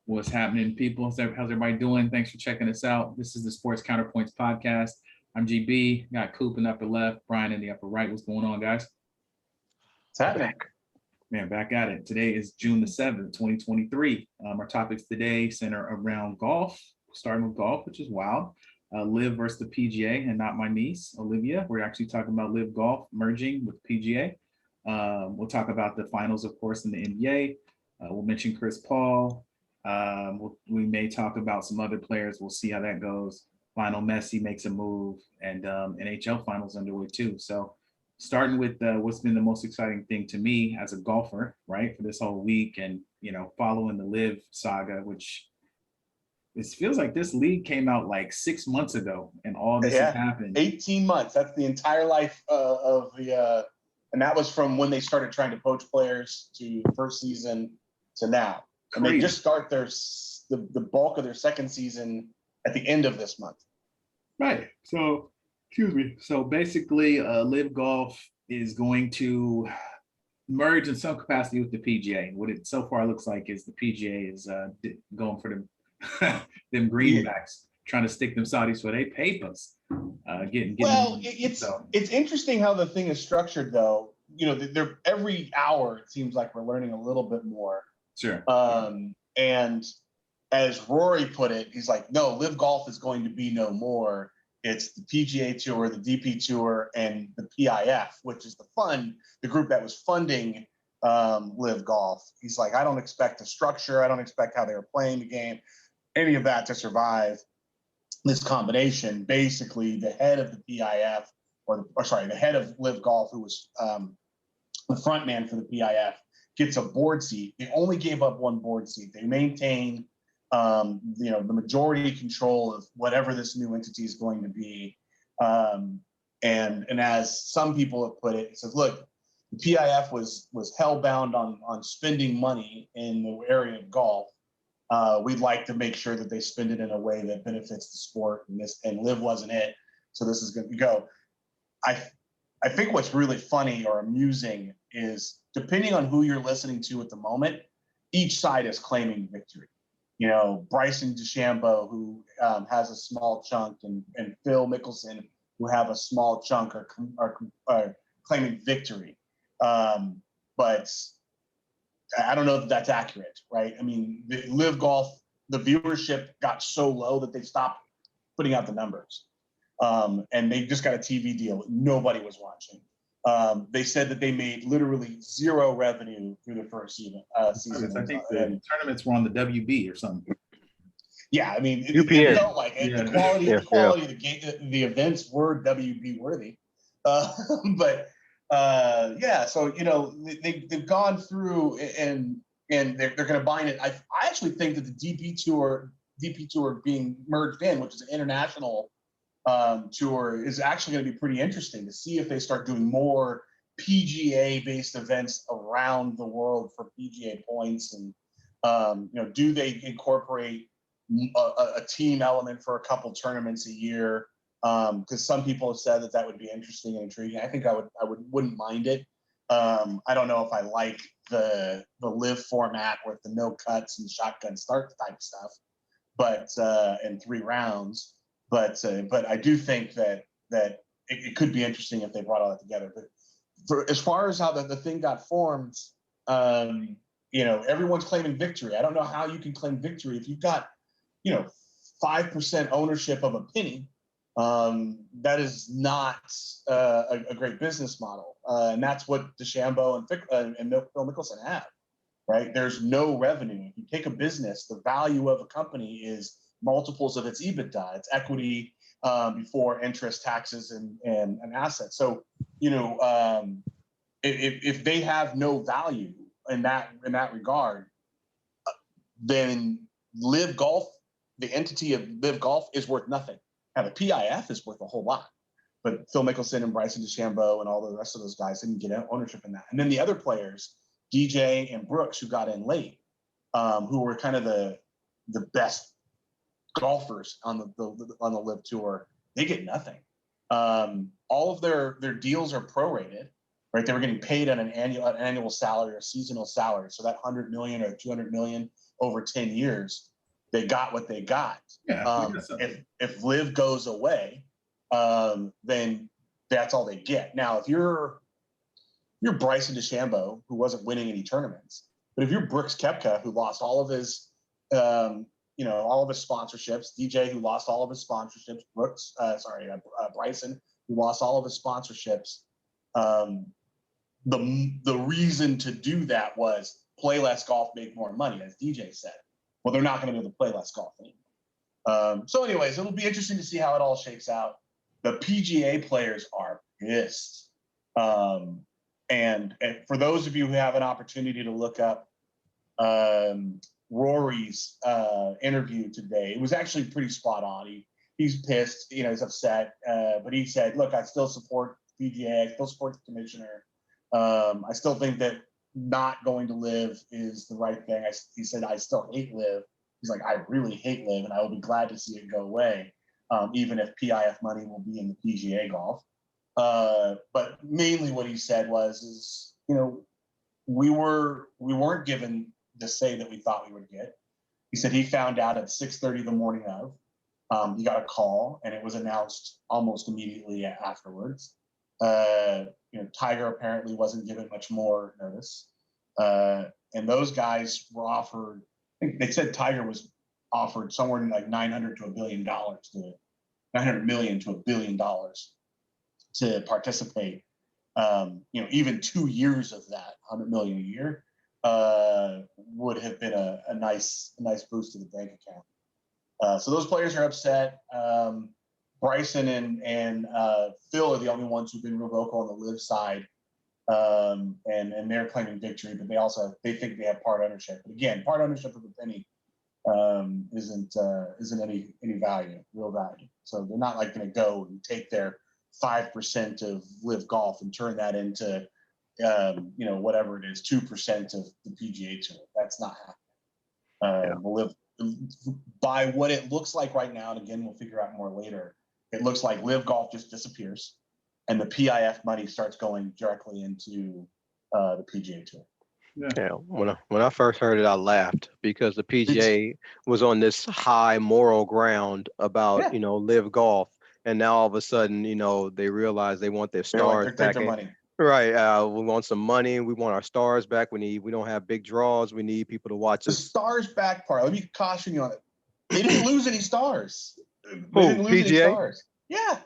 What's happening, people? How's everybody doing? Thanks for checking us out. This is the Sports Counterpoints podcast. I'm GB. Got Coop in the upper left, Brian in the upper right. What's going on, guys? What's happening? Man, back at it. Today is June the 7th, 2023. Our topics today center around golf, starting with golf, which is wild. LIV versus the PGA, and not my niece, Olivia. We're actually talking about LIV golf merging with PGA. We'll talk about the finals, of course, in the NBA. We'll mention Chris Paul. We may talk about some other players. We'll see how that goes. Lionel Messi makes a move, and NHL finals underway too. So starting with what's been the most exciting thing to me as a golfer, right, for this whole week, and following the LIV saga, which it feels like this league came out like 6 months ago, and all this has happened. 18 months. That's the entire life of the, and that was from when they started trying to poach players to first season to now. And they just start the bulk of their second season at the end of this month. Right. So, excuse me. So basically, LIV Golf is going to merge in some capacity with the PGA. What it so far looks like is the PGA is going for them greenbacks, trying to stick them Saudis for their papers. It's interesting how the thing is structured, though. They're every hour it seems like we're learning a little bit more. Sure. And as Rory put it, he's like, no, LIV Golf is going to be no more. It's the PGA Tour, the DP Tour, and the PIF, which is the group that was funding LIV Golf. He's like, I don't expect the structure. I don't expect how they were playing the game, any of that to survive this combination. Basically, the head of the PIF, the head of LIV Golf, who was the front man for the PIF, gets a board seat. They only gave up one board seat. They maintain the majority control of whatever this new entity is going to be. And as some people have put it, says, look, the PIF was hell-bound on spending money in the area of golf. We'd like to make sure that they spend it in a way that benefits the sport, and LIV wasn't it. So this is going to go. I think what's really funny or amusing is, depending on who you're listening to at the moment, each side is claiming victory. Bryson DeChambeau, who has a small chunk, and Phil Mickelson, who have a small chunk, are claiming victory. But I don't know if that's accurate, right? I mean, the LIV Golf, the viewership got so low that they stopped putting out the numbers. And they just got a TV deal. Nobody was watching. They said that they made literally zero revenue through the first season. I think the tournaments were on the WB or something. Yeah, I mean, it felt like it. The quality of the game, the events were WB worthy. So they've gone through and they're going to bind it. I actually think that the DP Tour being merged in, which is an international tour, is actually going to be pretty interesting to see if they start doing more PGA-based events around the world for PGA points, and do they incorporate a team element for a couple tournaments a year? Because some people have said that would be interesting and intriguing. I think I wouldn't mind it. I don't know if I like the LIV format with the no cuts and shotgun start type stuff, but in 3 rounds. But I do think that it could be interesting if they brought all that together. But as far as how the thing got formed, everyone's claiming victory. I don't know how you can claim victory if you've got 5% ownership of a penny. That is not a great business model, and that's what DeChambeau and Phil Mickelson have. Right? There's no revenue. If you take a business, the value of a company is multiples of its EBITDA, its equity before interest, taxes, and assets. So, if they have no value in that regard, then LIV Golf, the entity of LIV Golf, is worth nothing. Now the PIF is worth a whole lot, but Phil Mickelson and Bryson DeChambeau and all the rest of those guys didn't get ownership in that. And then the other players, DJ and Brooks, who got in late, who were kind of the best golfers on the LIV Tour, they get nothing. All of their deals are prorated. right? They were getting paid on an annual salary or seasonal salary. So that 100 million or 200 million over 10 years, they got what they got. Yeah. If LIV goes away, then that's all they get. Now, if you're Bryson DeChambeau, who wasn't winning any tournaments, but if you're Brooks Koepka, who lost all of his, all of his sponsorships, DJ, who lost all of his sponsorships, Bryson, who lost all of his sponsorships, the reason to do that was play less golf, make more money, as DJ said. Well, they're not going to be able to play less golf anymore. So anyways, it'll be interesting to see how it all shakes out. The PGA players are pissed. And for those of you who have an opportunity to look up Rory's interview today, it was actually pretty spot on. He's pissed, he's upset, but he said, look, I still support PGA, I still support the commissioner. I still think that not going to LIV is the right thing. He said, I still hate LIV. He's like, I really hate LIV, and I will be glad to see it go away, even if PIF money will be in the PGA golf. But mainly what he said was, we weren't given the say that we thought we would get. He said he found out at 6:30 the morning of. He got a call, and it was announced almost immediately afterwards. Tiger apparently wasn't given much more notice. And those guys were offered, I think they said Tiger was offered somewhere in like $900 to $1 billion $900 million to $1 billion to participate. Even 2 years of that, $100 million a year, would have been a nice boost to the bank account. So those players are upset. Bryson and Phil are the only ones who've been real vocal on the LIV side, and they're claiming victory, but they think they have part ownership. But again, part ownership of a penny isn't any real value. So they're not like going to go and take their 5% of LIV Golf and turn that into whatever it is, 2% of the PGA Tour. That's not happening. By what it looks like right now, and again, we'll figure out more later, it looks like LIV Golf just disappears and the PIF money starts going directly into the PGA Tour. Yeah, when I first heard it, I laughed because the PGA was on this high moral ground about LIV Golf, and now all of a sudden, they realize they want their stars back. Right, we want some money. We want our stars back. We don't have big draws. We need people to watch us. The stars back part. Let me caution you on it. They didn't lose any stars. They didn't lose any stars. Yeah.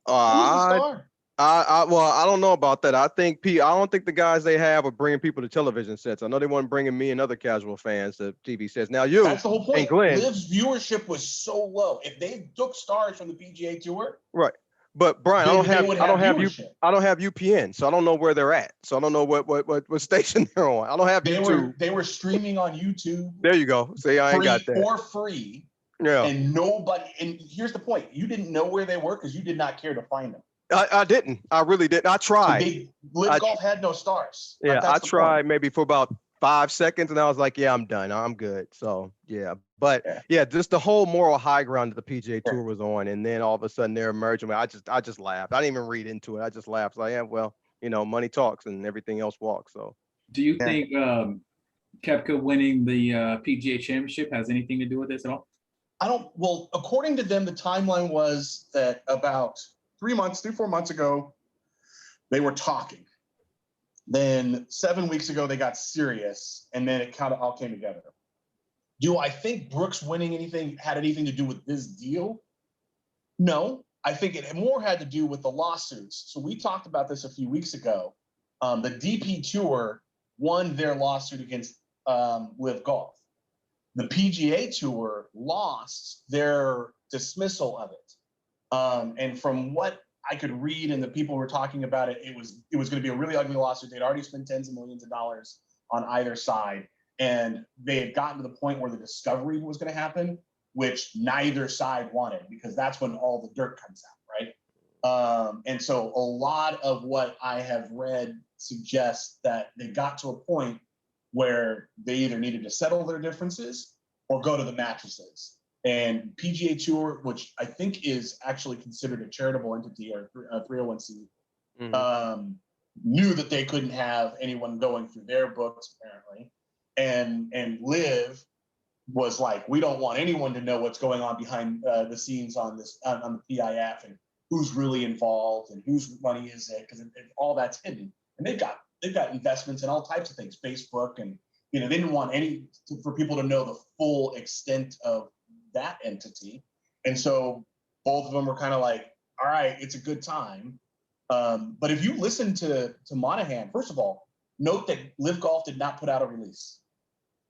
I don't know about that. I don't think the guys they have are bringing people to television sets. I know they weren't bringing me and other casual fans to TV sets. Now that's the whole point. And Glenn, LIV's viewership was so low. If they took stars from the PGA Tour, right? But Brian, I don't have UPN, so I don't know where they're at. So I don't know what station they're on. I don't have YouTube. They were streaming on YouTube. There you go. See, I ain't got that. For free. Yeah. And here's the point. You didn't know where they were because you did not care to find them. I didn't. I really didn't. I tried. LIV Golf had no stars. Yeah, I tried maybe for about 5 seconds, and I was like, yeah, I'm done. I'm good. So yeah, but just the whole moral high ground that the PGA Tour was on, and then all of a sudden they're emerging. I just laughed. I didn't even read into it. I just laughed. Like, yeah, well, money talks, and everything else walks. So, do you think Koepka winning the PGA Championship has anything to do with this at all? I don't. Well, according to them, the timeline was that about 3 or 4 months ago, they were talking. Then 7 weeks ago, they got serious, and then it kind of all came together. Do I think Brooks winning had anything to do with this deal? No, I think it more had to do with the lawsuits. So we talked about this a few weeks ago. The DP Tour won their lawsuit against LIV Golf. The PGA Tour lost their dismissal of it. And from what I could read and the people were talking about it, it was going to be a really ugly lawsuit. They'd already spent tens of millions of dollars on either side. And they had gotten to the point where the discovery was going to happen, which neither side wanted, because that's when all the dirt comes out, right? And so a lot of what I have read suggests that they got to a point where they either needed to settle their differences or go to the mattresses. And PGA Tour, which I think is actually considered a charitable entity or a 301c, knew that they couldn't have anyone going through their books apparently, and Liv was like, we don't want anyone to know what's going on behind the scenes on the PIF and who's really involved and whose money is it, because all that's hidden. And they've got investments in all types of things, Facebook, and they didn't want for people to know the full extent of that entity. And so both of them were kind of like, all right, it's a good time. But if you listen to Monahan, first of all, note that LIV Golf did not put out a release.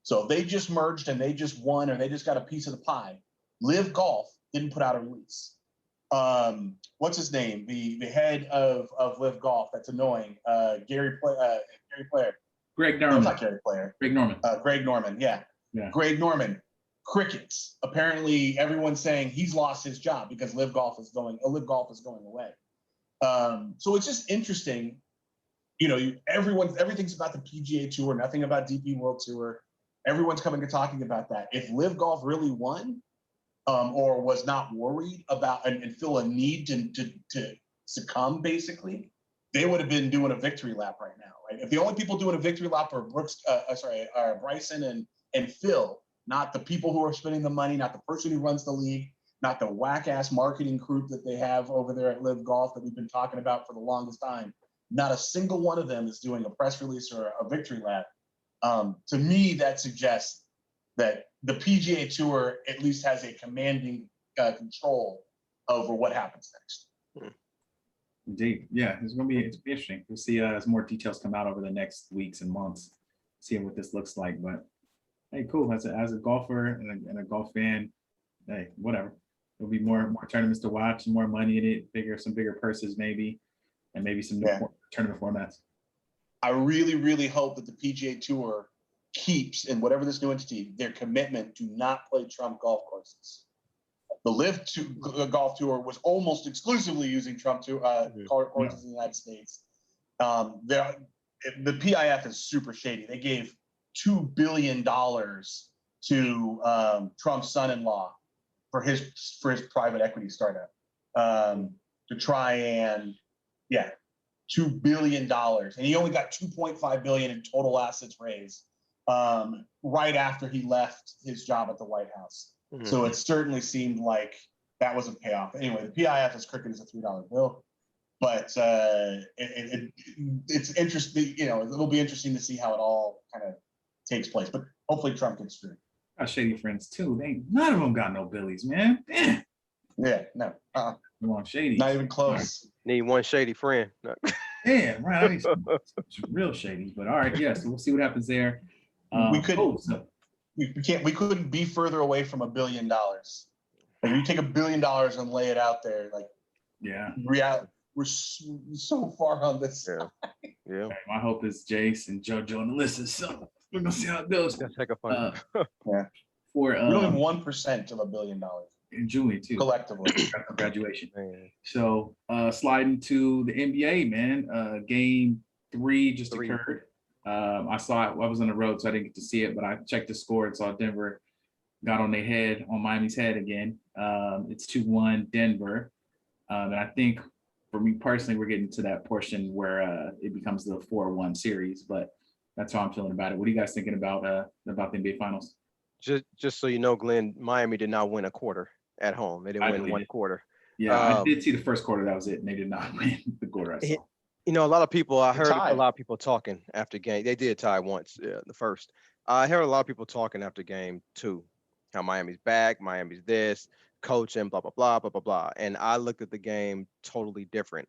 So they just merged and they just won, or they just got a piece of the pie. LIV Golf didn't put out a release. What's his name? The head of LIV Golf. That's annoying. Gary Player. Greg Norman. No, not Gary Player. Greg Norman. Greg Norman. Yeah. Greg Norman. Crickets. Apparently, everyone's saying he's lost his job because LIV Golf is going away. So it's just interesting. Everything's about the PGA Tour, nothing about DP World Tour. Everyone's coming to talking about that. If LIV Golf really won, or was not worried about and feel a need to succumb, basically, they would have been doing a victory lap right now, right? If the only people doing a victory lap are Bryson and Phil, not the people who are spending the money, not the person who runs the league, not the whack-ass marketing group that they have over there at LIV Golf that we've been talking about for the longest time, not a single one of them is doing a press release or a victory lap. To me, that suggests that the PGA Tour at least has a commanding control over what happens next. Indeed. Yeah, it's going to be interesting. We'll see as more details come out over the next weeks and months, seeing what this looks like. But hey, cool. As a golfer and a golf fan, hey, whatever. There'll be more tournaments to watch, more money in it, some bigger purses maybe, and maybe some new tournament formats. I really, really hope that the PGA Tour keeps, in whatever this new entity, their commitment to not play Trump golf courses. The LIV Golf Tour was almost exclusively using Trump courses in the United States. The PIF is super shady. They gave $2 billion to Trump's son-in-law for his private equity startup to try and $2 billion, and he only got $2.5 billion in total assets raised right after he left his job at the White House. Mm-hmm. So it certainly seemed like that was a payoff. Anyway, the PIF is crooked as a $3 bill, but it's interesting. It'll be interesting to see how it all kind of takes place. But hopefully, Trump gets through. Got shady friends too. None of them got no billies, man. Damn. Yeah, no. Shady. Not even close. Need one shady friend. Yeah, right. I need some real shady. But all right, yeah. So we'll see what happens there. We couldn't be further away from $1 billion. If you take $1 billion and lay it out there, reality, we're so far on this side. Yeah. Okay, my hope is Jace and JoJo and Alyssa. So we're gonna see how it goes. That's like a fun. We're only 1% of $1 billion. And Julie too. Collectively. Graduation. Man. So sliding to the NBA, man. Game 3 just occurred. I saw it. I was on the road, so I didn't get to see it, but I checked the score and saw Denver got on Miami's head again. It's 2-1 Denver. And I think for me personally, we're getting to that portion where it becomes the 4-1 series, but that's how I'm feeling about it. What are you guys thinking about the NBA Finals? Just so you know, Glenn, Miami did not win a quarter at home. They didn't win one quarter. Yeah, I did see the first quarter. That was it. And they did not win the quarter I saw. A lot of people, I heard a lot of people talking after game. They did tie once, the first. I heard a lot of people talking after game 2, how Miami's back, Miami's this, coach and blah, blah, blah, blah, blah, blah. And I looked at the game totally different.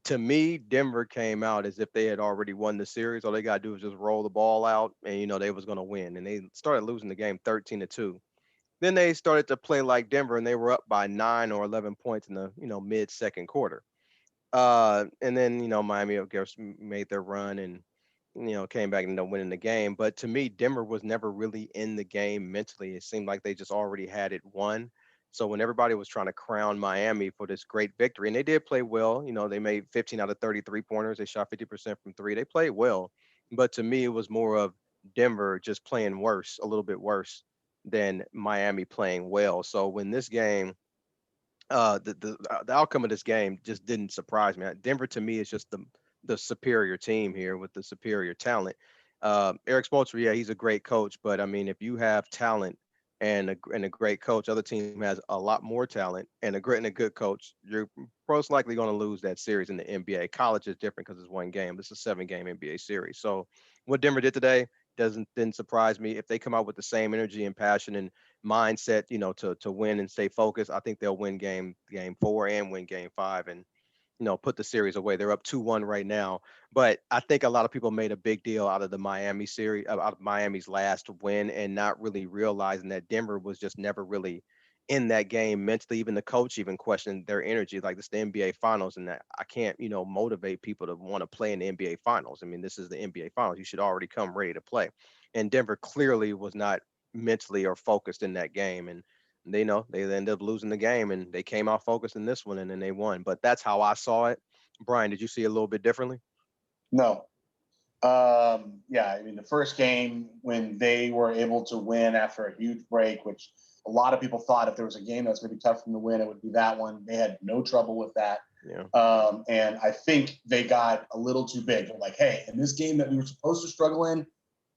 To me, Denver came out as if they had already won the series. All they got to do is just roll the ball out and, they was going to win. And they started losing the game 13-2. Then they started to play like Denver and they were up by 9 or 11 points in the, mid second quarter. And then, Miami, of course, made their run and, came back and ended up winning the game. But to me, Denver was never really in the game mentally. It seemed like they just already had it won. So when everybody was trying to crown Miami for this great victory, and they did play well, they made 15 out of 33 pointers. They shot 50% from 3. They played well. But to me, it was more of Denver just playing worse, a little bit worse than Miami playing well. So when this game, the outcome of this game just didn't surprise me. Denver to me is just the superior team here with the superior talent. Eric Spoelstra, yeah, he's a great coach, but I mean, if you have talent and a great coach, other team has a lot more talent and a good coach, you're most likely going to lose that series in the NBA. College is different because it's one game. It's a 7-game NBA series. So what Denver did today didn't surprise me. If they come out with the same energy and passion and mindset, to win and stay focused, I think they'll win game 4 and win game 5 and put the series away. They're up 2-1 right now. But I think a lot of people made a big deal out of the Miami series, out of Miami's last win, and not really realizing that Denver was just never really in that game mentally. Even the coach even questioned their energy. Like, this is the NBA Finals, and that I can't, motivate people to want to play in the NBA Finals. I mean, this is the NBA Finals. You should already come ready to play. And Denver clearly was not mentally or focused in that game. And they ended up losing the game, and they came out focused in this one, and then they won. But that's how I saw it. Brian, did you see it a little bit differently? No. Yeah, I mean, the first game when they were able to win after a huge break, which a lot of people thought if there was a game that's going to be tough for them to win, it would be that one. They had no trouble with that. Yeah. And I think they got a little too big. They're like, hey, in this game that we were supposed to struggle in,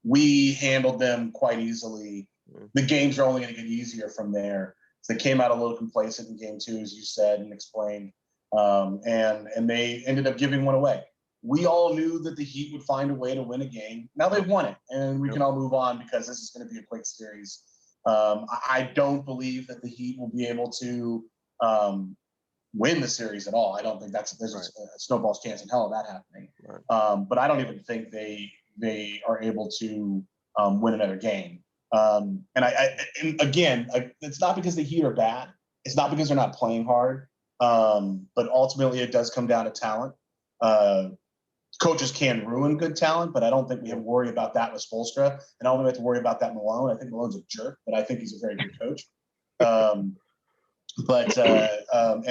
we handled them quite easily. The games are only going to get easier from there. So they came out a little complacent in game 2, as you said and explained, and they ended up giving one away. We all knew that the Heat would find a way to win a game. Now they've won it, and we can all move on because this is going to be a quick series. I don't believe that the Heat will be able to win the series at all. I don't think there's a snowball's chance in hell of that happening. Right. But I don't even think they are able to win another game. And again, it's not because the Heat are bad. It's not because they're not playing hard. But ultimately, it does come down to talent. Coaches can ruin good talent, but I don't think we have to worry about that with Spoelstra. And I don't think we have to worry about that Malone. I think Malone's a jerk, but I think he's a very good coach. And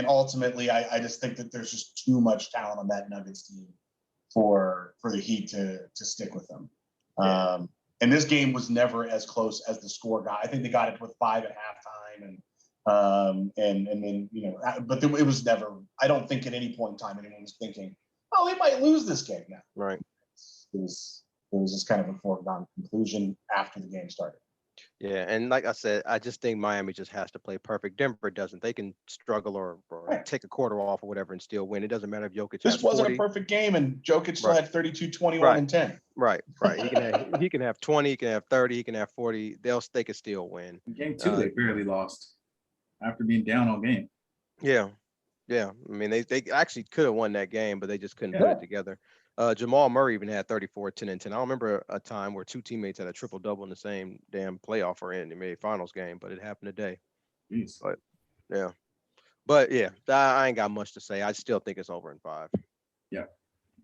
ultimately, I just think that there's just too much talent on that Nuggets team for the Heat to stick with them. Yeah. And this game was never as close as the score got. I think they got it with 5 at halftime, and then but it was never. I don't think at any point in time anyone was thinking, oh, they might lose this game now. Right. It was just kind of a foregone conclusion after the game started. Yeah, and like I said, I just think Miami just has to play perfect. Denver doesn't. They can struggle or take a quarter off or whatever and still win. It doesn't matter if Jokic this has wasn't 40. A perfect game, and Jokic still had 32, 21, and 10. Right. He can have 20, he can have 30, he can have 40. They can still win. In game 2, they barely lost after being down all game. Yeah. I mean, they actually could have won that game, but they just couldn't put it together. Jamal Murray even had 34, 10, and 10. I don't remember a time where 2 teammates had a triple-double in the same damn playoff or in the NBA Finals game, but it happened today. Jeez. But yeah, I ain't got much to say. I still think it's over in 5. Yeah.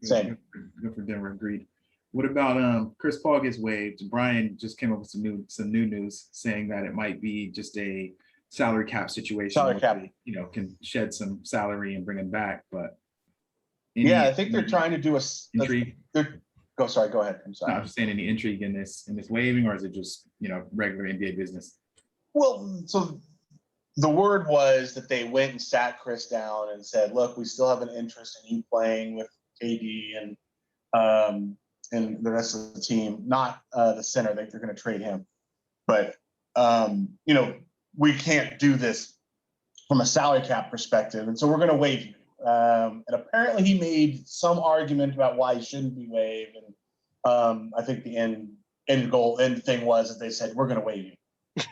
Same. Good for Denver. Agreed. What about Chris Paul gets waived? Brian just came up with some new news saying that it might be just a salary cap situation. Salary cap. They, can shed some salary and bring him back, but. I think they're trying to do intrigue. Go ahead. I'm sorry. No, I'm just saying, any intrigue in this waiving, or is it just regular NBA business? Well, so the word was that they went and sat Chris down and said, "Look, we still have an interest in you playing with KD and the rest of the team, not the center. They're going to trade him, but we can't do this from a salary cap perspective, and so we're going to waive you." And apparently he made some argument about why he shouldn't be waived. And I think the end thing was that they said, we're going to waive you.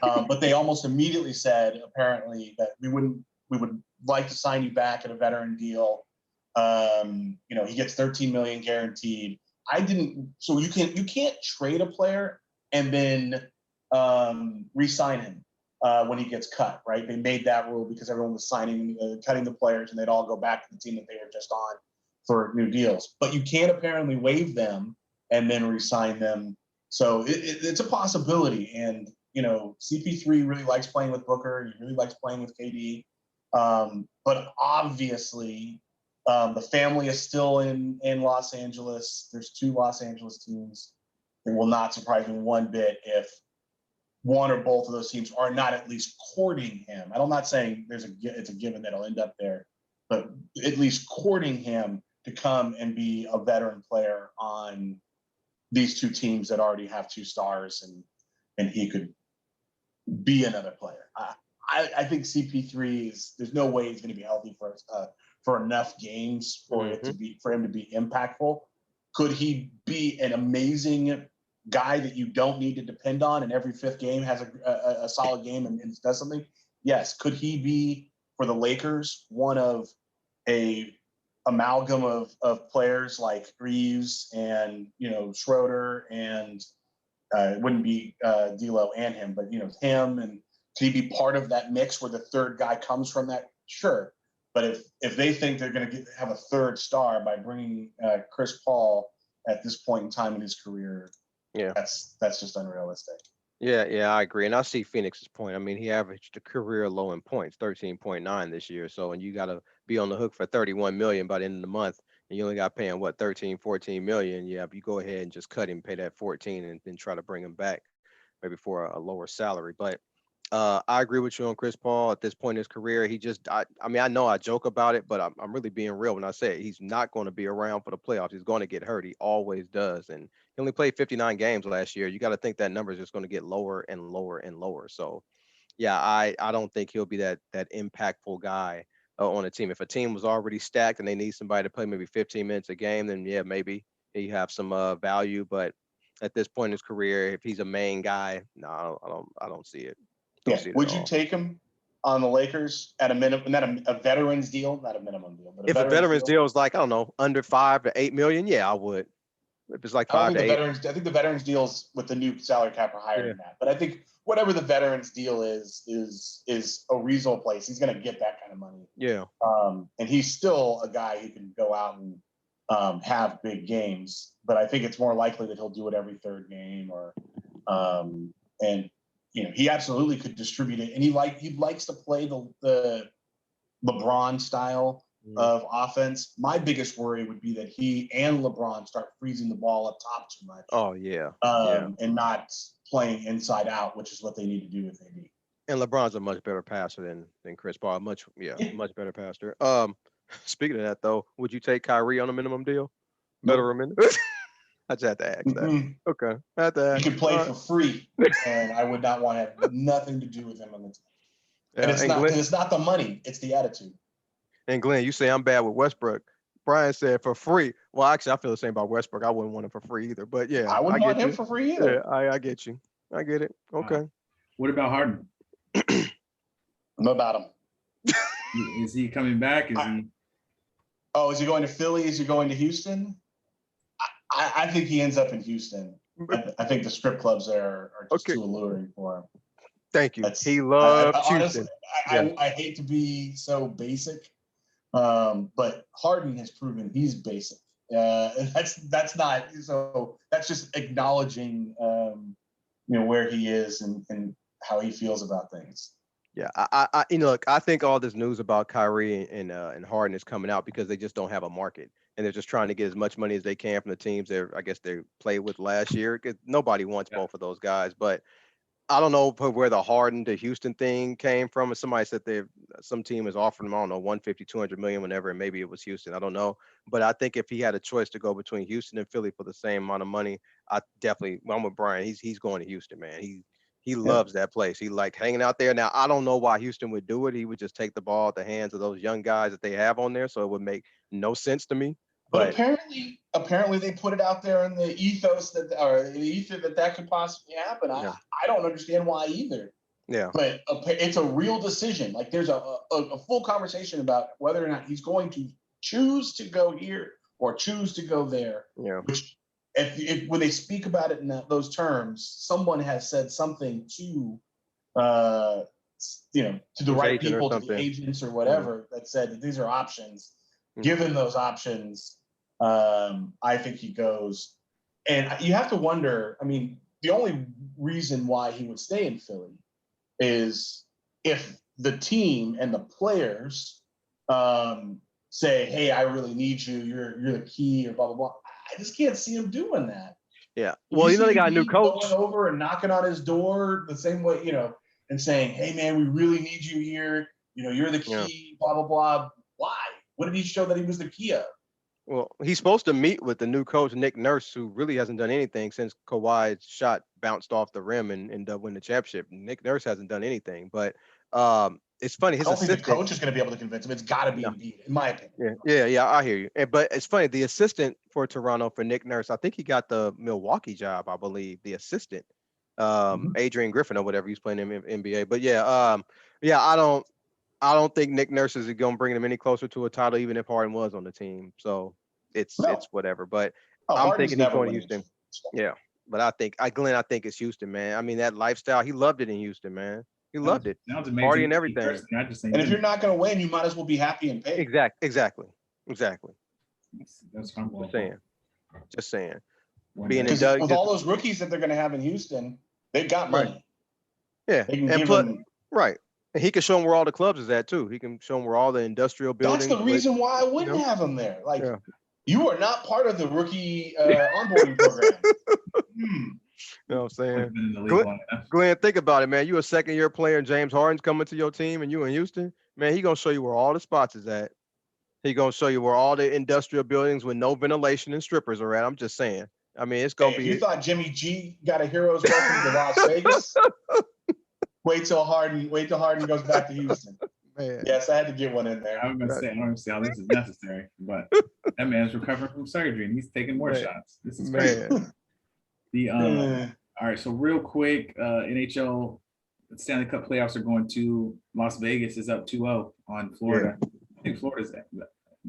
But they almost immediately said, apparently, that we would like to sign you back at a veteran deal. He gets 13 million guaranteed. So you can't trade a player and then re-sign him. When he gets cut, right? They made that rule because everyone was cutting the players, and they'd all go back to the team that they were just on for new deals. But you can't apparently waive them and then re-sign them. So it's a possibility. And, CP3 really likes playing with Booker. He really likes playing with KD. But obviously, the family is still in Los Angeles. There's 2 Los Angeles teams. It will not surprise me one bit if one or both of those teams are not at least courting him. I'm not saying it's a given that he'll end up there, but at least courting him to come and be a veteran player on these two teams that already have 2 stars, and he could be another player. I think CP3 there's no way he's going to be healthy for enough games for him to be impactful. Could he be an amazing guy that you don't need to depend on, and every 5th game has a solid game and does something? Yes. Could he be, for the Lakers, one of a amalgam of players like Reeves and Schroeder, and it wouldn't be D'Lo and him, but him, and could he be part of that mix where the third guy comes from that? Sure. But if they think they're going to have a third star by bringing Chris Paul at this point in time in his career, that's just unrealistic. Yeah, I agree. And I see Phoenix's point. I mean, he averaged a career low in points, 13.9 this year. So, and you got to be on the hook for 31 million by the end of the month, and you only got paying 13, 14 million. Yeah, you go ahead and just cut him, pay that 14, and then try to bring him back maybe for a lower salary. But I agree with you on Chris Paul at this point in his career. I mean, I know I joke about it, but I'm really being real when I say it. He's not going to be around for the playoffs. He's going to get hurt. He always does. And he only played 59 games last year. You got to think that number is just going to get lower and lower and lower. So, yeah, I don't think he'll be that impactful guy on a team. If a team was already stacked and they need somebody to play maybe 15 minutes a game, then yeah, maybe he have some value. But at this point in his career, if he's a main guy, no, I don't see it. Would you take him on the Lakers at a minimum, not a veterans deal, not a minimum deal, but if a veterans deal is like, I don't know, under 5 to 8 million, yeah, I would. If it's like 5 to 8. I think the veterans deals with the new salary cap are higher than that. But I think whatever the veterans deal is a reasonable place. He's going to get that kind of money. Yeah. And he's still a guy who can go out and have big games. But I think it's more likely that he'll do it every 3rd game, or and he absolutely could distribute it. And he likes to play the LeBron style of offense. My biggest worry would be that he and LeBron start freezing the ball up top too much. Oh yeah. And not playing inside out, which is what they need to do with AD. And LeBron's a much better passer than Chris Paul. Much better passer. Speaking of that though, would you take Kyrie on a minimum deal? Better minute? I just had to ask that. Okay. I had to ask. He could play for free, and I would not want to have nothing to do with him on the team. And it's not the money, it's the attitude. And Glenn, you say I'm bad with Westbrook. Brian said for free. Well, actually, I feel the same about Westbrook. I wouldn't want him for free either. But yeah, I wouldn't want him for free either. Yeah, I get you. I get it. Okay. What about Harden? I'm about him. Is he coming back? Is he going to Philly? Is he going to Houston? I think he ends up in Houston. I think the strip clubs there are just too alluring for him. Thank you. He loves Houston. Honestly, I hate to be so basic, but Harden has proven he's basic. And that's not so. That's just acknowledging, where he is and how he feels about things. Yeah, I look, I think all this news about Kyrie and Harden is coming out because they just don't have a market, and they're just trying to get as much money as they can from the teams they played with last year. Because nobody wants both of those guys, but I don't know where the Harden to Houston thing came from. And somebody said some team is offering him, I don't know, 150, 200 million, whenever, and maybe it was Houston. I don't know. But I think if he had a choice to go between Houston and Philly for the same amount of money, I'm with Brian. He's going to Houston, man. He loves that place. He liked hanging out there. Now, I don't know why Houston would do it. He would just take the ball at the hands of those young guys that they have on there. So it would make no sense to me. But apparently they put it out there in the ethos that could possibly happen. I don't understand why either. Yeah. But it's a real decision. Like there's a full conversation about whether or not he's going to choose to go here or choose to go there. Yeah. Which if when they speak about it in those terms, someone has said something to the right people, to the agents or whatever, that said that these are options. Given those options, I think he goes. And you have to wonder, I mean, the only reason why he would stay in Philly is if the team and the players say, hey, I really need you, you're the key, or blah, blah, blah. I just can't see him doing that. Yeah. Well, they got a new coach. Going over and knocking on his door the same way, and saying, hey, man, we really need you here. You're the key, blah, blah, blah. Why? What did he show that he was the key of? Well, he's supposed to meet with the new coach, Nick Nurse, who really hasn't done anything since Kawhi's shot bounced off the rim and win the championship. Nick Nurse hasn't done anything, but it's funny. I His don't think the assistant. coach is going to be able to convince him. It's got to be No. Embiid, in my opinion. Yeah. I hear you. But it's funny. The assistant for Toronto for Nick Nurse, I think he got the Milwaukee job. I believe the assistant, Adrian Griffin or whatever he's playing in NBA. But yeah. I don't think Nick Nurse is going to bring them any closer to a title, even if Harden was on the team. So it's whatever. But I'm Harden's thinking he's never going to winning. Houston. Yeah. But I think Glenn, I think it's Houston, man. I mean, that lifestyle, he loved it in Houston, man. He loved it. Sounds amazing. Party and everything. And if you're not going to win, you might as well be happy and paid. Exactly. That's what I'm just saying. Because with all those rookies that they're going to have in Houston, they've got money. Yeah. They can give them. Right. And he can show them where all the clubs is at too. He can show them where all the industrial buildings. That's the reason why I wouldn't have him there. Like, you are not part of the rookie onboarding program. You know what I'm saying? Glenn, think about it, man. You a second-year player, and James Harden's coming to your team, and you in Houston. Man, he gonna show you where all the spots is at. He gonna show you where all the industrial buildings with no ventilation and strippers are at. I'm just saying. I mean, it's gonna be. If you thought Jimmy G got a hero's welcome to Las Vegas, wait till Harden goes back to Houston. Man. Yes, I had to get one in there. I'm gonna say, I don't see how this is necessary, but that man's recovering from surgery and he's taking more shots. This is crazy. All right, so real quick, NHL Stanley Cup playoffs are going to Las Vegas is up 2-0 on Florida. I think Florida's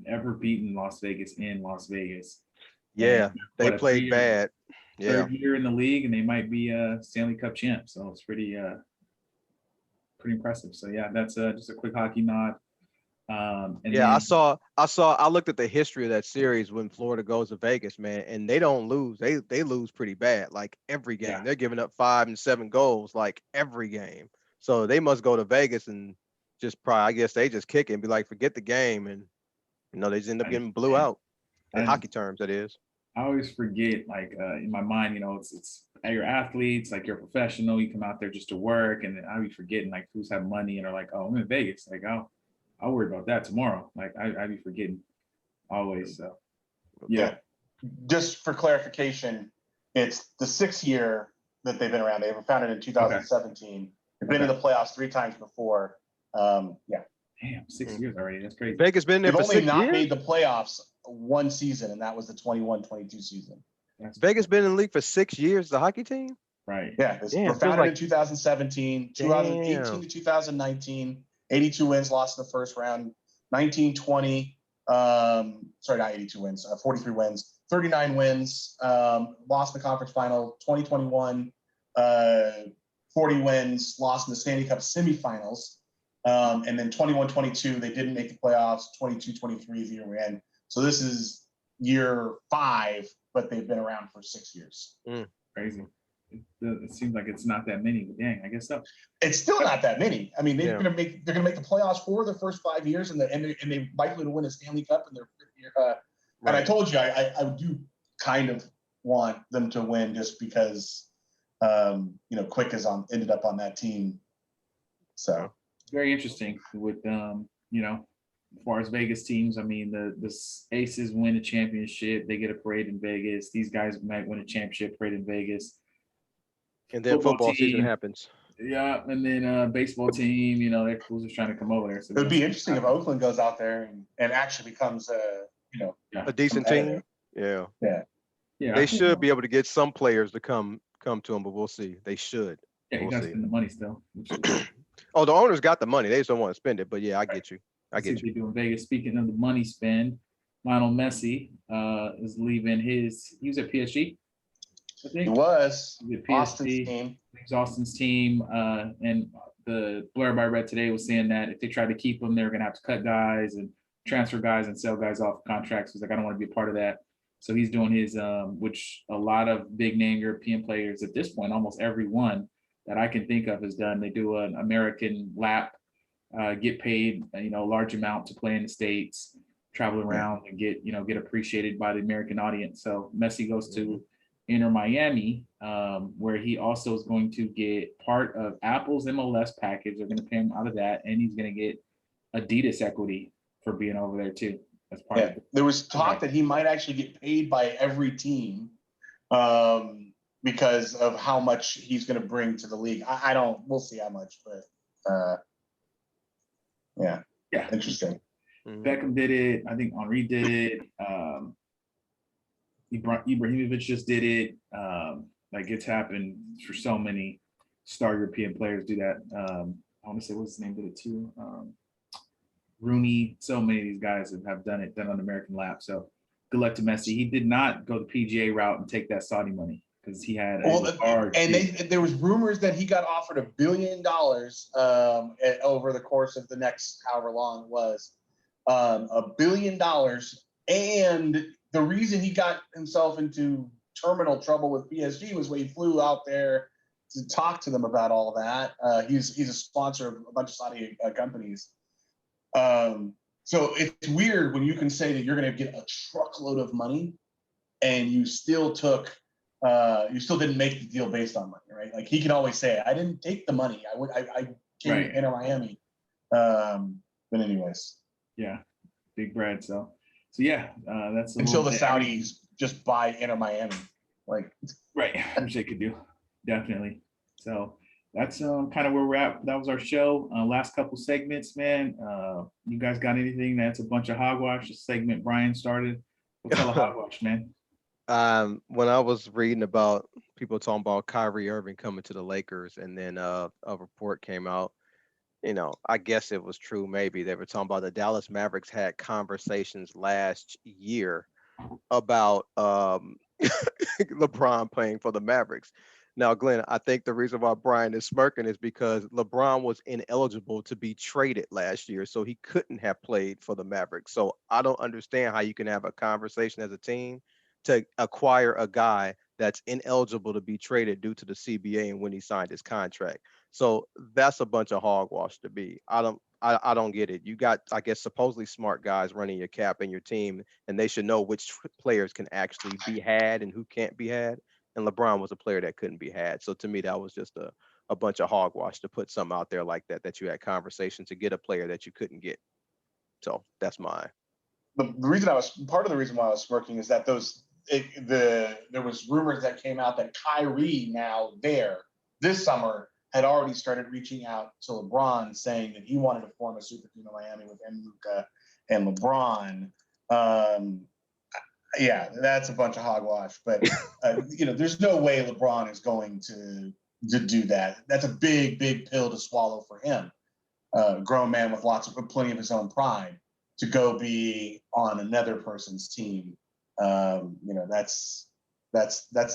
ever beaten Las Vegas in Las Vegas. Yeah, they played bad. Third year in the league, and they might be Stanley Cup champ. So it's pretty impressive. So yeah, that's just a quick hockey nod. I looked at the history of that series when Florida goes to Vegas, man, and they don't lose. They lose pretty bad, like every game. They're giving up 5 and 7 goals like every game. So they must go to Vegas and just I guess they just kick it and be like, forget the game, and they just end up getting blew out. In hockey terms, that is. I always forget, like in my mind, it's you're athletes, like you're a professional, you come out there just to work, and I be forgetting like who's have money and are like, oh, I'm in Vegas, like I'll worry about that tomorrow. Like I be forgetting always. So yeah. Just for clarification, it's the 6th year that they've been around. They were founded in 2017. Okay. They've been in the playoffs 3 times before. Damn, 6 years already. That's crazy. Vegas been there for 6 years. They've only not made the playoffs 1 season, and that was the 21-22 season. Vegas been in the league for 6 years, the hockey team? Right. Yeah. They were founded in 2017, 2018 to 2019. 82 wins, lost in the first round. 1920, sorry, not 82 wins, 43 wins. 39 wins, lost in the conference final. 2021, 40 wins, lost in the Stanley Cup semifinals. And then 21-22, they didn't make the playoffs. 22-23 is the year we're in. So this is year 5, but they've been around for 6 years. Crazy. It seems like it's not that many, but dang, I guess so. It's still not that many. I mean, they're gonna make the playoffs for their first 5 years, and they're likely to win a Stanley Cup in their 5th year. And I told you, I do kind of want them to win just because Quick ended up on that team. So very interesting with as far as Vegas teams. I mean, the Aces win a championship, they get a parade in Vegas. These guys might win a championship, parade in Vegas. And then football season happens. Yeah, and then baseball team, their fools are trying to come over there. So it would be interesting if Oakland goes out there and actually becomes a decent team. Yeah. They should be able to get some players to come to them, but we'll see. They should. Yeah, you got to spend the money still. Oh, the owners got the money. They just don't want to spend it. But yeah, I get you. I get you. They do in Vegas. Speaking of the money spend, Lionel Messi is leaving he was at PSG. I think. He was. Austin's team. Austin's team. And the blurb I read today was saying that if they try to keep him, they're going to have to cut guys and transfer guys and sell guys off contracts. He's like, I don't want to be a part of that. So he's doing his, which a lot of big name European players at this point, almost every one that I can think of has done. They do an American lap, get paid, a large amount to play in the States, travel around and get appreciated by the American audience. So Messi goes to Inter Miami, where he also is going to get part of Apple's MLS package. They're going to pay him out of that, and he's going to get Adidas equity for being over there too. That's part of it. There was talk that he might actually get paid by every team because of how much he's going to bring to the league. We'll see how much, but yeah, interesting. Beckham did it. I think Henry did it. Ibrahimovic just did it. Like, it's happened for so many star European players do that. I want to say, what's his name did it too? Rooney. So many of these guys have done on American lap. So good luck to Messi. He did not go the PGA route and take that Saudi money because he had there was rumors that he got offered $1 billion over the course of the next however long it was. $1 billion, and the reason he got himself into terminal trouble with PSG was when he flew out there to talk to them about all of that. He's a sponsor of a bunch of Saudi companies. So it's weird when you can say that you're going to get a truckload of money and you still didn't make the deal based on money, right? Like, he can always say, I didn't take the money. I came to enter Miami. But anyways. Yeah. Big bread. So yeah, that's until the Saudis just buy Inter Miami. Right. Which they could do. Definitely. So that's kind of where we're at. That was our show. Last couple segments, man. You guys got anything? That's a bunch of hogwash. The segment Brian started. We'll tell a hogwash, man. When I was reading about people talking about Kyrie Irving coming to the Lakers, and then a report came out, I guess it was true. Maybe they were talking about the Dallas Mavericks had conversations last year about LeBron playing for the Mavericks. Now, Glenn, I think the reason why Brian is smirking is because LeBron was ineligible to be traded last year, so he couldn't have played for the Mavericks. So I don't understand how you can have a conversation as a team to acquire a guy that's ineligible to be traded due to the CBA and when he signed his contract. So that's a bunch of hogwash to me. I don't get it. You got, I guess, supposedly smart guys running your cap and your team, and they should know which players can actually be had and who can't be had. And LeBron was a player that couldn't be had. So to me, that was just a bunch of hogwash to put something out there like that you had conversation to get a player that you couldn't get. So that's mine. Part of the reason why I was smirking is that there was rumors that came out that Kyrie this summer had already started reaching out to LeBron saying that he wanted to form a super team in Miami with him, Luka, and LeBron. Yeah, that's a bunch of hogwash, but there's no way LeBron is going to do that. That's a big pill to swallow for him. Grown man with plenty of his own pride to go be on another person's team. That's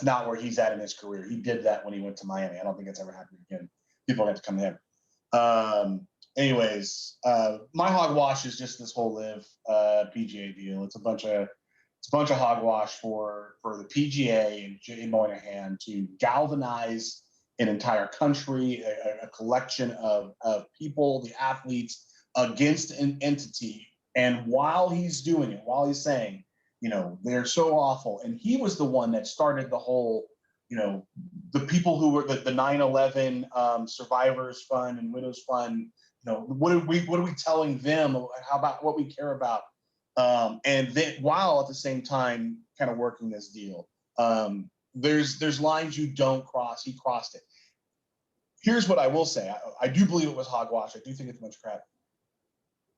not where he's at in his career. He did that when he went to Miami. I don't think it's ever happened again. People have to come to him. Anyways, my hogwash is just this whole LIV PGA deal. It's a bunch of hogwash for the PGA and Jay Monahan to galvanize an entire country, a collection of people, the athletes, against an entity. And while he's doing it, while he's saying, they're so awful, and he was the one that started the whole, the people who were the 9/11 survivors fund and widows fund. What are we telling them? How about what we care about? And then while at the same time kind of working this deal, there's lines you don't cross. He crossed it. Here's what I will say. I do believe it was hogwash. I do think it's much crap.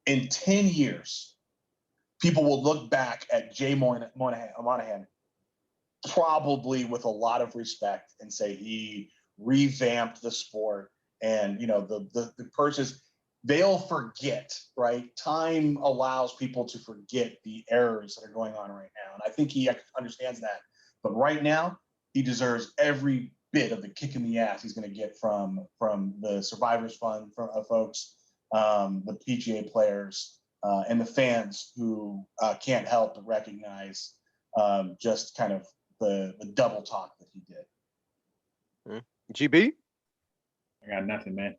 In 10 years, people will look back at Jay Monahan probably with a lot of respect and say he revamped the sport, and the purchase. They'll forget, right? Time allows people to forget the errors that are going on right now. And I think he understands that. But right now, he deserves every bit of the kick in the ass he's going to get from the Survivors Fund, from folks, the PGA players, and the fans who can't help but recognize just kind of the double talk that he did. GB? I got nothing, man.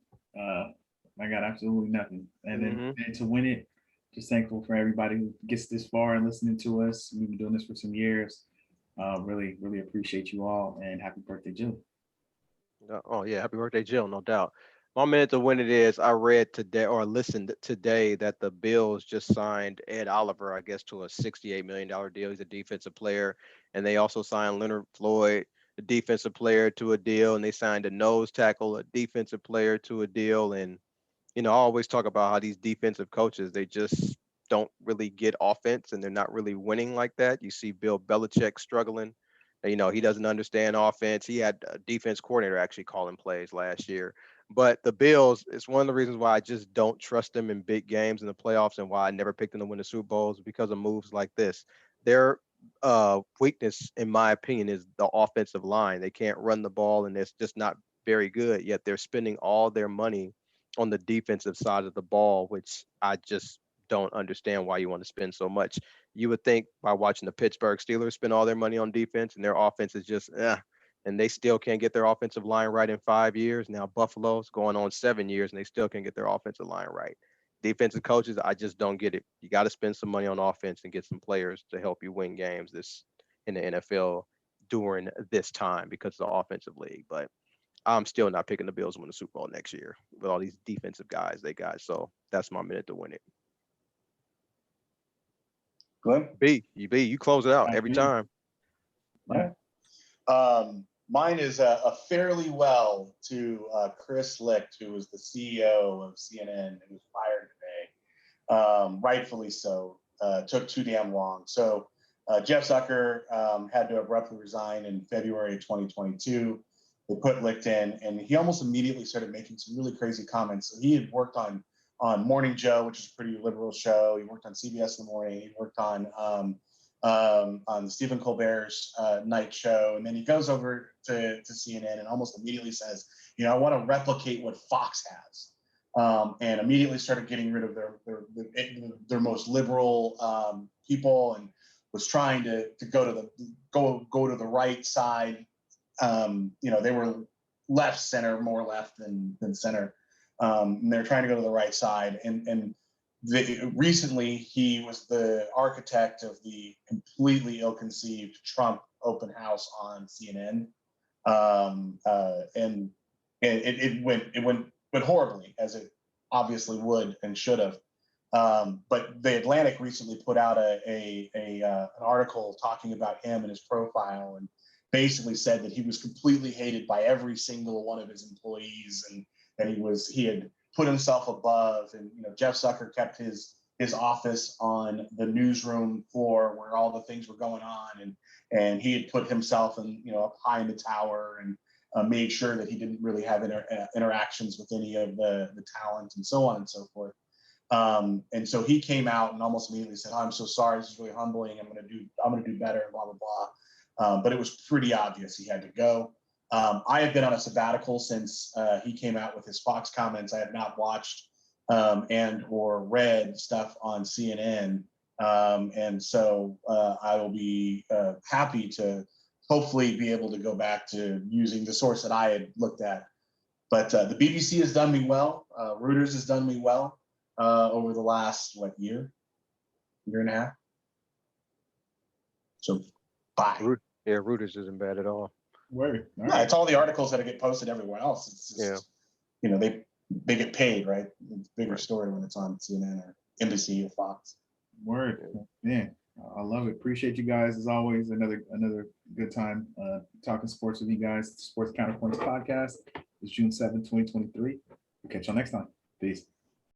I got absolutely nothing. And then and to win it, just thankful for everybody who gets this far and listening to us. We've been doing this for some years. Really, really appreciate you all, and happy birthday, Jill. Oh yeah, happy birthday, Jill, no doubt. My minute to win it is I read today or listened today that the Bills just signed Ed Oliver, I guess, to a $68 million deal. He's a defensive player. And they also signed Leonard Floyd, the defensive player, to a deal. And they signed a nose tackle, a defensive player, to a deal. And, I always talk about how these defensive coaches, they just don't really get offense and they're not really winning like that. You see Bill Belichick struggling. He doesn't understand offense. He had a defense coordinator actually calling plays last year. But the Bills, it's one of the reasons why I just don't trust them in big games in the playoffs and why I never picked them to win the Super Bowls because of moves like this. Their weakness, in my opinion, is the offensive line. They can't run the ball and it's just not very good, yet they're spending all their money on the defensive side of the ball, which I just don't understand why you want to spend so much. You would think by watching the Pittsburgh Steelers spend all their money on defense and their offense is just, and they still can't get their offensive line right in 5 years. Now Buffalo's going on 7 years and they still can't get their offensive line right. Defensive coaches, I just don't get it. You got to spend some money on offense and get some players to help you win games in the NFL during this time because of the offensive league. But I'm still not picking the Bills to win the Super Bowl next year with all these defensive guys they got. So that's my minute to win it. Glenn? You close it out every time. Yeah. Mine is a fairly well to Chris Licht, who was the CEO of CNN and was fired today. Rightfully so. Took too damn long. So Jeff Zucker had to abruptly resign in February of 2022. They put Licht in, and he almost immediately started making some really crazy comments. So he had worked on Morning Joe, which is a pretty liberal show. He worked on CBS in the morning. He worked on Stephen Colbert's night show. And then he goes over to CNN and almost immediately says, I want to replicate what Fox has. And immediately started getting rid of their most liberal people and was trying to go to the right side. They were left center, more left than center. And they're trying to go to the right side. And recently, he was the architect of the completely ill-conceived Trump open house on CNN, and it went horribly, as it obviously would and should have. But the Atlantic recently put out an article talking about him and his profile, and basically said that he was completely hated by every single one of his employees, and that he had put himself above. And Jeff Zucker kept his office on the newsroom floor where all the things were going on, and he had put himself up high in the tower and made sure that he didn't really have interactions with any of the talent and so on and so forth. And so he came out and almost immediately said, "I'm so sorry. This is really humbling. I'm going to do better." Blah blah blah. But it was pretty obvious he had to go. I have been on a sabbatical since he came out with his Fox comments. I have not watched and or read stuff on CNN. And so I will be happy to hopefully be able to go back to using the source that I had looked at. But the BBC has done me well. Reuters has done me well over the last, year and a half. So bye. Yeah, Reuters isn't bad at all. Word. All right. It's all the articles that get posted everywhere else. It's just, they get paid, right? It's a bigger story when it's on CNN or NBC or Fox. Word. Man, I love it. Appreciate you guys as always. Another good time talking sports with you guys. Sports Counterpoints podcast is June 7th, 2023. We'll catch y'all next time. Peace.